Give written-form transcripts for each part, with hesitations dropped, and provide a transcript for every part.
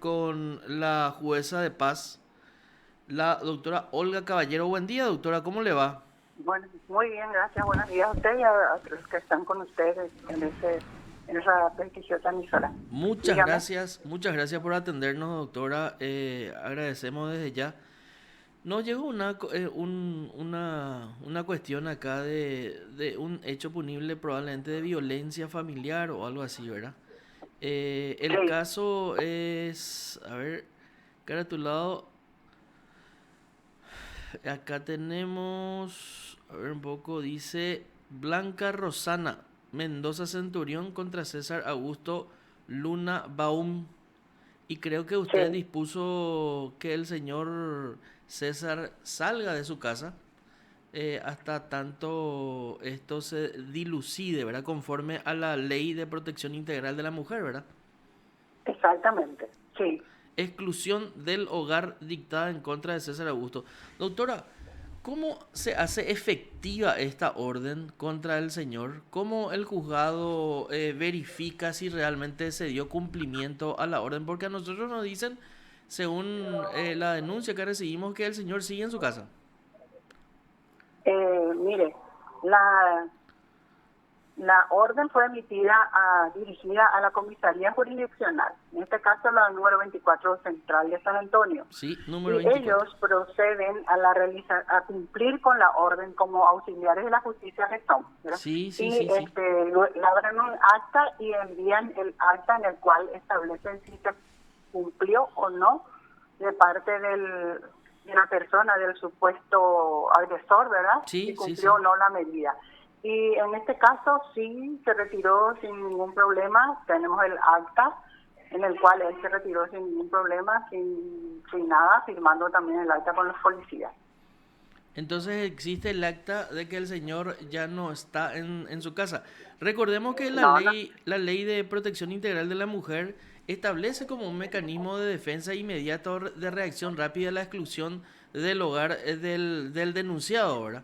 con la jueza de paz, la doctora Olga Caballero. Buen día, doctora, ¿cómo le va? Bueno, muy bien, gracias. Buenos días a usted y a los que están con ustedes en esa prestigiosa emisora. Dígame. Muchas gracias por atendernos, doctora. Agradecemos desde ya. Nos llegó una cuestión acá de un hecho punible probablemente de violencia familiar o algo así, ¿verdad? El Sí, caso es, a ver, caratulado. Acá tenemos, a ver un poco, dice Blanca Rosana Mendoza Centurión contra César Augusto Luna Baum. Y creo que usted sí. dispuso que el señor César salga de su casa hasta tanto esto se dilucide, ¿verdad? Conforme a la ley de protección integral de la mujer, ¿verdad? Exactamente. Sí. Exclusión del hogar dictada en contra de César Augusto. Doctora, ¿cómo se hace efectiva esta orden contra el señor? ¿Cómo el juzgado verifica si realmente se dio cumplimiento a la orden? Porque a nosotros nos dicen, según la denuncia que recibimos, que el señor sigue en su casa. Mire, la, la orden fue dirigida a la comisaría jurisdiccional, en este caso la número 24 Central de San Antonio. Sí, número Y 24. ellos proceden a cumplir con la orden como auxiliares de la justicia que son, ¿verdad? Sí, sí, Y sí, sí. elaboran un acta y envían el acta en el cual establecen si se cumplió o no de parte de la persona, del supuesto agresor, ¿verdad? Si Sí, sí, cumplió sí. o no la medida. Y en este caso sí se retiró sin ningún problema, tenemos el acta en el cual él se retiró sin ningún problema, sin nada, firmando también el acta con los policías. Entonces existe el acta de que el señor ya no está en su casa. Recordemos que No, no, la ley de protección integral de la mujer establece como un mecanismo de defensa inmediata o de reacción rápida a la exclusión del hogar del denunciado, ¿verdad?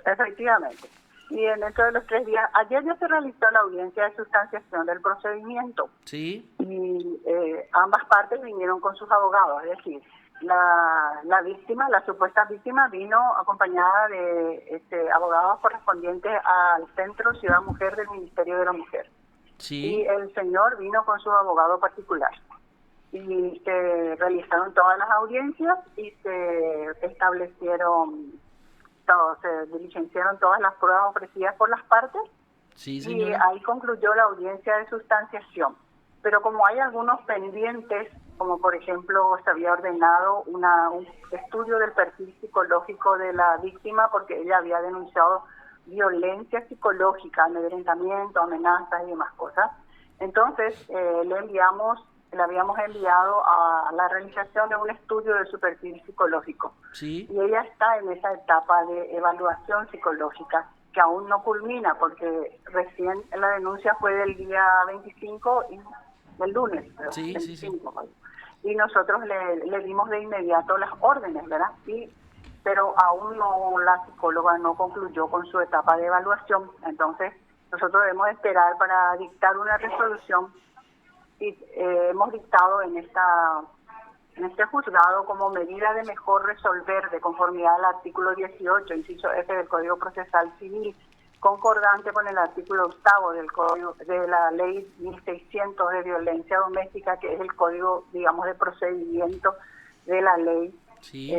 efectivamente. Y en dentro de los 3 días, ayer ya se realizó la audiencia de sustanciación del procedimiento Sí, y ambas partes vinieron con sus abogados, es decir, la víctima, la supuesta víctima, vino acompañada de abogados correspondientes al Centro Ciudad Mujer del Ministerio de la Mujer. Y sí. el señor vino con su abogado particular. Y se realizaron todas las audiencias y se establecieron, se diligenciaron todas las pruebas ofrecidas por las partes Sí, y señora. ahí concluyó la audiencia de sustanciación. Pero como hay algunos pendientes, como por ejemplo se había ordenado un estudio del perfil psicológico de la víctima porque ella había denunciado violencia psicológica, amedrentamiento, amenazas y demás cosas. Entonces le habíamos enviado a la realización de un estudio de su perfil psicológico Sí. y ella está en esa etapa de evaluación psicológica que aún no culmina porque recién la denuncia fue del día 25 y del lunes, creo, Sí, sí, sí. 25. Y nosotros le dimos de inmediato las órdenes, ¿verdad? Pero aún no, la psicóloga no concluyó con su etapa de evaluación, entonces nosotros debemos esperar para dictar una resolución y hemos dictado en este juzgado como medida de mejor resolver de conformidad al artículo 18, inciso F del Código Procesal Civil, concordante con el artículo 8 del Código de la Ley 1600 de violencia doméstica, que es el código, digamos, de procedimiento de la ley Sí.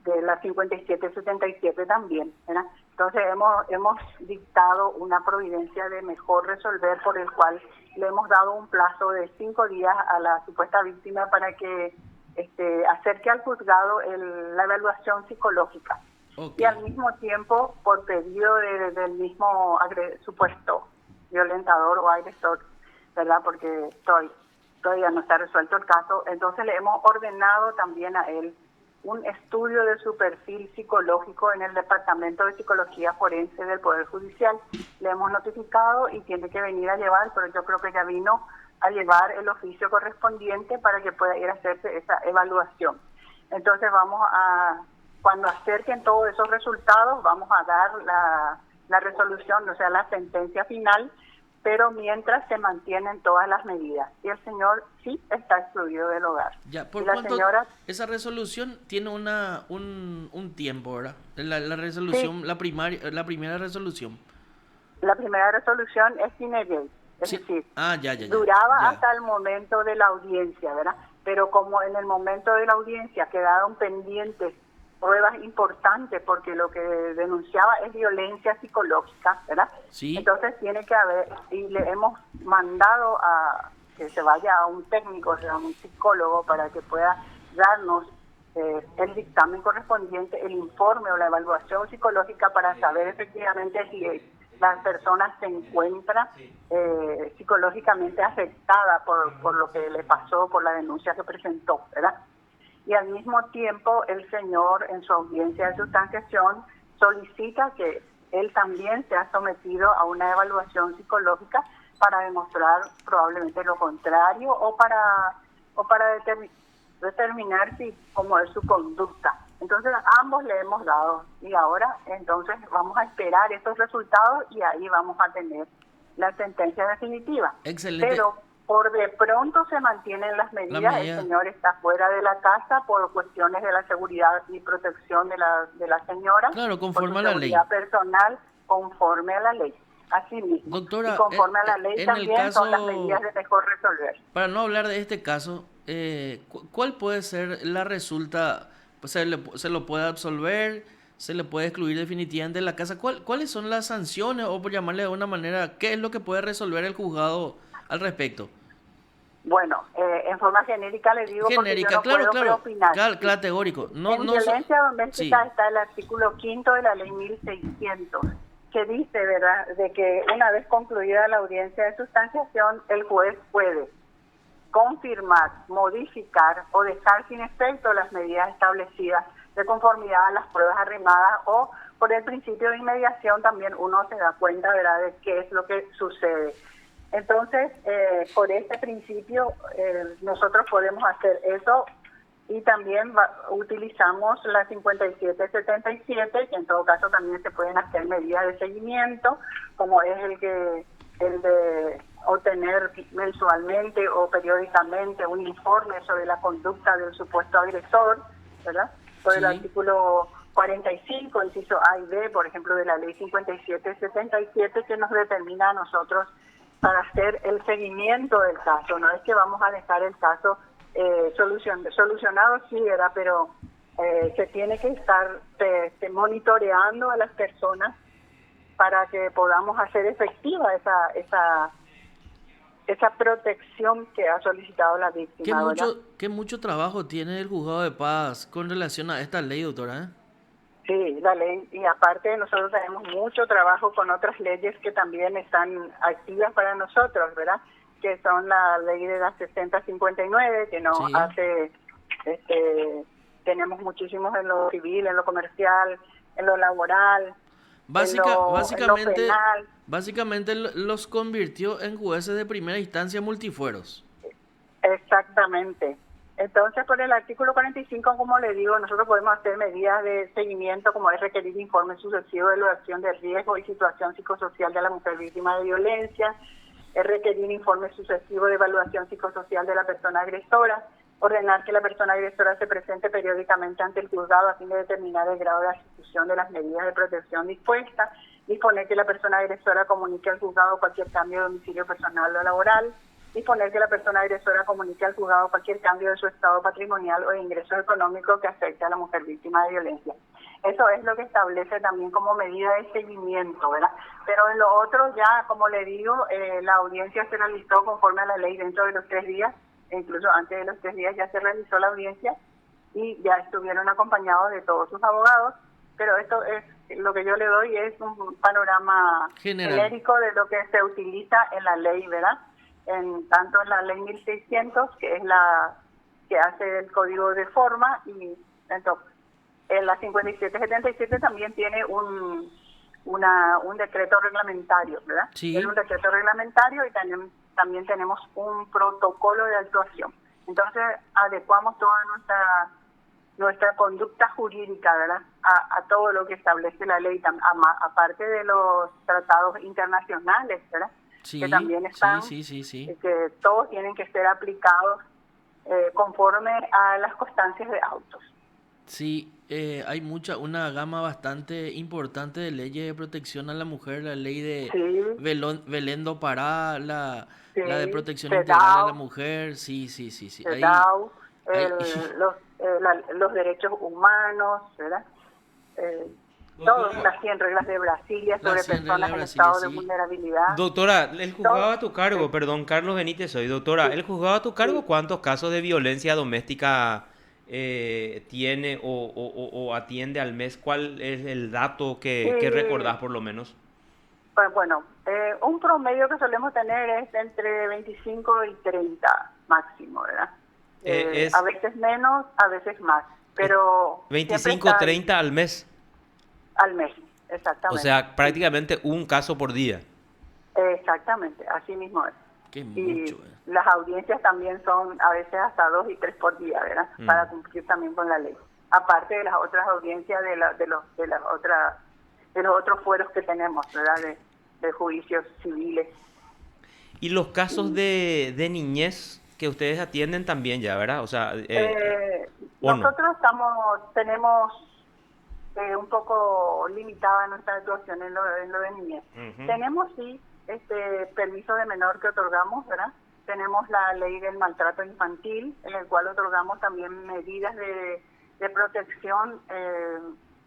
de la 5777 también, ¿verdad? Entonces hemos dictado una providencia de mejor resolver por el cual le hemos dado un plazo de 5 días a la supuesta víctima para que acerque al juzgado la evaluación psicológica Ok. y al mismo tiempo por pedido del mismo supuesto violentador o agresor, ¿verdad? Porque todavía no está resuelto el caso, entonces le hemos ordenado también a él un estudio de su perfil psicológico en el Departamento de Psicología Forense del Poder Judicial. Le hemos notificado y tiene que venir a llevar, pero yo creo que ya vino a llevar el oficio correspondiente para que pueda ir a hacerse esa evaluación. Entonces cuando acerquen todos esos resultados, vamos a dar la resolución, o sea, la sentencia final, pero mientras se mantienen todas las medidas. Y el señor sí está excluido del hogar. Ya, Y ¿por la cuánto señora, esa resolución tiene un tiempo, ¿verdad? La sí, resolución, la primera resolución. la primera resolución es sine die, es Sí. decir, Ah, ya, duraba ya. hasta el momento de la audiencia, ¿verdad? Pero como en el momento de la audiencia quedaron pendientes pruebas importantes porque lo que denunciaba es violencia psicológica, ¿verdad? Sí. Entonces tiene que haber, y le hemos mandado a que se vaya a un técnico, o sea, a un psicólogo para que pueda darnos el dictamen correspondiente, el informe o la evaluación psicológica para saber efectivamente si la persona se encuentra psicológicamente afectada por lo que le pasó, por la denuncia que presentó, ¿verdad? Y al mismo tiempo el señor en su audiencia de sustanciación solicita que él también sea sometido a una evaluación psicológica para demostrar probablemente lo contrario o para determinar si cómo es su conducta. Entonces ambos le hemos dado y ahora entonces vamos a esperar estos resultados y ahí vamos a tener la sentencia definitiva. Excelente. Pero por de pronto se mantienen las La medidas, el medida. señor está fuera de la casa por cuestiones de la seguridad y protección de la señora, Claro, por su conforme a la ley. seguridad personal conforme a la ley, así mismo. Y Doctora, conforme a la ley en el también son las medidas caso, de mejor resolver. para no hablar de este caso, ¿cuál puede ser la resulta? Pues, se lo puede absolver, se le puede excluir definitivamente de la casa. ¿Cuáles son las sanciones o por llamarle de una manera, qué es lo que puede resolver el juzgado al respecto? Bueno, en forma genérica le digo porque yo Genérica, no claro, puedo claro, preopinar. Sí. categórico. No, En no, violencia doméstica sí, está el artículo 5 de la ley 1600, que dice, ¿verdad?, de que una vez concluida la audiencia de sustanciación, el juez puede confirmar, modificar o dejar sin efecto las medidas establecidas de conformidad a las pruebas arrimadas o por el principio de inmediación también uno se da cuenta, ¿verdad?, de qué es lo que sucede. Entonces, por este principio, nosotros podemos hacer eso y también utilizamos la 5777, que en todo caso también se pueden hacer medidas de seguimiento, como es el de obtener mensualmente o periódicamente un informe sobre la conducta del supuesto agresor, ¿verdad? Por el sí. artículo 45, inciso A y B, por ejemplo, de la ley 5777, que nos determina a nosotros para hacer el seguimiento del caso. No es que vamos a dejar el caso solucionado, sí, ¿verdad? Pero se tiene que estar monitoreando a las personas para que podamos hacer efectiva esa protección que ha solicitado la víctima, ¿verdad? Qué mucho trabajo tiene el juzgado de paz con relación a esta ley, doctora, ¿eh? Sí, la ley, y aparte nosotros tenemos mucho trabajo con otras leyes que también están activas para nosotros, ¿verdad? Que son la ley de la 6059, que nos Sí. hace, tenemos muchísimos en lo civil, en lo comercial, en lo laboral, en lo Básicamente, penal. los convirtió en jueces de primera instancia multifueros. Exactamente. Entonces, por el artículo 45, como le digo, nosotros podemos hacer medidas de seguimiento, como es requerir informes sucesivos de evaluación de riesgo y situación psicosocial de la mujer víctima de violencia, es requerir informes sucesivos de evaluación psicosocial de la persona agresora, ordenar que la persona agresora se presente periódicamente ante el juzgado a fin de determinar el grado de ejecución de las medidas de protección dispuestas, disponer que la persona agresora comunique al juzgado cualquier cambio de domicilio personal o laboral, disponer que la persona agresora comunique al juzgado cualquier cambio de su estado patrimonial o de ingresos económicos que afecte a la mujer víctima de violencia. Eso es lo que establece también como medida de seguimiento, ¿verdad? Pero en lo otro ya, como le digo, la audiencia se realizó conforme a la ley dentro de los 3 días, e incluso antes de los 3 días ya se realizó la audiencia y ya estuvieron acompañados de todos sus abogados, pero esto es, lo que yo le doy es un panorama General. genérico de lo que se utiliza en la ley, ¿verdad? Tanto en la ley 1600, que es la que hace el código de forma, y entonces, en la 5777 también tiene un decreto reglamentario, ¿verdad? Es un Sí. decreto reglamentario y también tenemos un protocolo de actuación. Entonces, adecuamos toda nuestra conducta jurídica, ¿verdad?, a todo lo que establece la ley, aparte de los tratados internacionales, ¿verdad?, que también están, sí. que todos tienen que ser aplicados conforme a las constancias de autos. Sí, hay una gama bastante importante de leyes de protección a la mujer, la ley de Sí, Belén do Pará, sí, la de protección integral a la CEDAW, mujer, sí, CEDAW, hay, los derechos humanos, ¿verdad? Eh, todas Doctora, las 100 reglas de Brasilia las sobre 100 reglas personas de en Brasilia, estado de sí. vulnerabilidad. doctora, el juzgado Todo, a tu sí, cargo, perdón, Carlos Benítez soy, doctora, sí, el juzgado a tu cargo, sí. ¿cuántos casos de violencia doméstica tiene o atiende al mes? ¿Cuál es el dato que Y recordás por lo menos? pues, bueno, un promedio que solemos tener es entre 25 y 30 máximo, ¿verdad? A Es, veces menos, a veces más, es pero siempre 25, está ahí 30 al mes, al mes, o exactamente. sea, Sí, prácticamente un caso por día. exactamente, así mismo es. Que Y mucho, las audiencias también son a veces hasta 2 y 3 por día, ¿verdad? Mm. Para cumplir también con la ley. Aparte de las otras audiencias de los otros fueros que tenemos, ¿verdad? De juicios civiles. Y los casos Y, de niñez que ustedes atienden también ya, ¿verdad? O sea, ¿o no? nosotros tenemos un poco limitada nuestra actuación en lo de niñez. Ujú. Tenemos sí permiso de menor que otorgamos, ¿verdad? Tenemos la ley del maltrato infantil, en el cual otorgamos también medidas de protección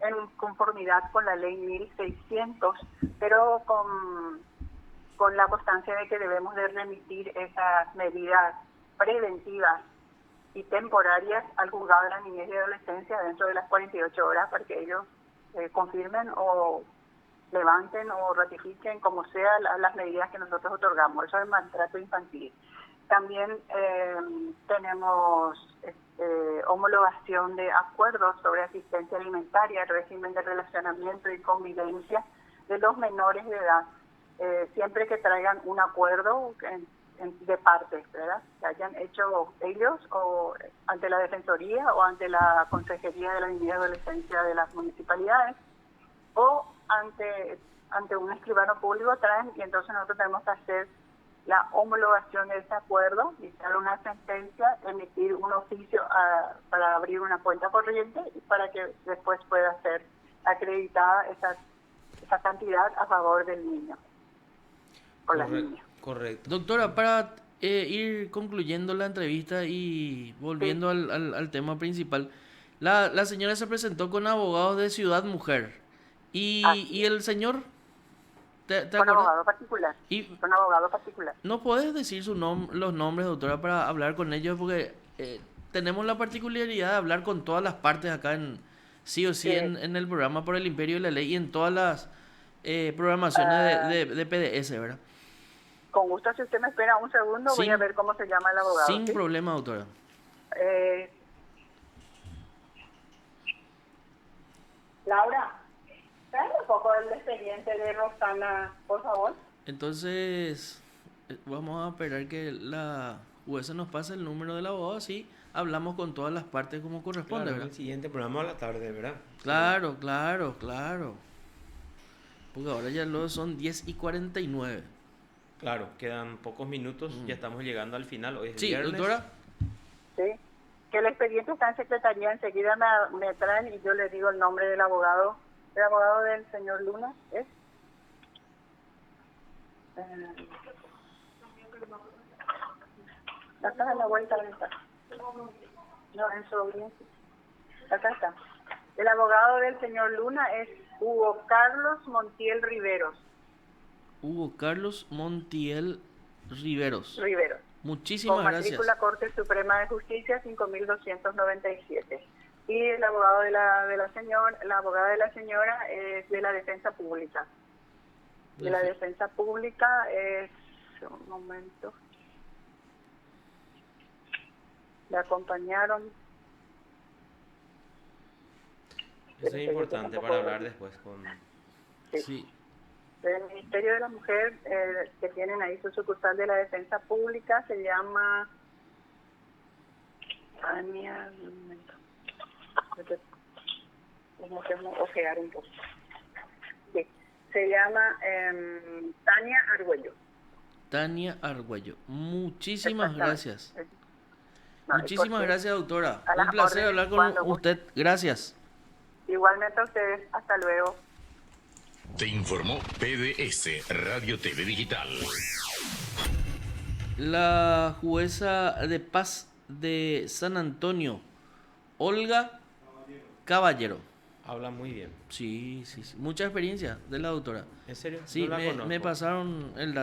en conformidad con la ley 1600, pero con la constancia de que debemos de remitir esas medidas preventivas y temporarias al juzgado de la niñez y adolescencia dentro de las 48 horas para que ellos confirmen o levanten o ratifiquen como sea las medidas que nosotros otorgamos. Eso es maltrato infantil. También tenemos homologación de acuerdos sobre asistencia alimentaria, régimen de relacionamiento y convivencia de los menores de edad, siempre que traigan un acuerdo de partes, ¿verdad? Que hayan hecho ellos o ante la Defensoría o ante la Consejería de la Niñez y Adolescencia de las municipalidades o ante un escribano público traen, y entonces nosotros tenemos que hacer la homologación de ese acuerdo, dictar una sentencia, emitir un oficio para abrir una cuenta corriente y para que después pueda ser acreditada esa cantidad a favor del niño o la niña. Correcto. Doctora, para ir concluyendo la entrevista y Sí, volviendo al tema principal, la señora se presentó con abogados de Ciudad Mujer y así es. el señor, ¿te Con acuerdas? abogado particular. Y Con abogado particular. no podés decir los nombres, doctora, para hablar con ellos porque tenemos la particularidad de hablar con todas las partes acá sí o Sí. sí en el programa por el Imperio de la Ley y en todas las programaciones Ah, de PDS, ¿verdad? con gusto, si usted me espera un segundo, voy a Sin, ver cómo se llama el abogado, sin ¿sí? problema, doctora. Eh, Laura, trae un poco el expediente de Rosana, por favor. Entonces, vamos a esperar que la jueza nos pase el número del abogado, así hablamos con todas las partes como corresponde, Claro, en ¿verdad? el siguiente programa a la tarde, ¿verdad? Sí. Claro. Porque ahora ya lo son 10:49. Claro, quedan pocos minutos, ya estamos llegando al final, hoy es Sí, viernes. doctora. Sí. Que el expediente está en secretaría, enseguida me traen y yo le digo el nombre del abogado. El abogado del señor Luna es. Acá a la vuelta de esta. No, en su audiencia. Acá está. El abogado del señor Luna es Hugo Carlos Montiel Riveros. Hugo Carlos Montiel Riveros. Riveros. Con Muchísimas gracias. matrícula Corte Suprema de Justicia 5297. Y el abogado la abogada de la señora es de la Defensa Pública. De la Defensa Pública es, un momento, le acompañaron. Eso es importante para hablar después con... Sí. Sí, Del Ministerio de la Mujer, que tienen ahí su sucursal de la Defensa Pública, se llama Tania, un momento, como que ojear un poco. Sí, se llama Tania Argüello. Tania Argüello. Muchísimas gracias. No, Muchísimas gracias, doctora. A las Un placer órdenes, hablar con cuando usted. Gracias. Igualmente a ustedes. Hasta luego. Te informó PDS Radio TV Digital. La jueza de paz de San Antonio, Olga Caballero. Habla muy bien. Sí, sí, sí. Mucha experiencia de la doctora. ¿En serio? Sí, No la me conozco. pasaron el dato.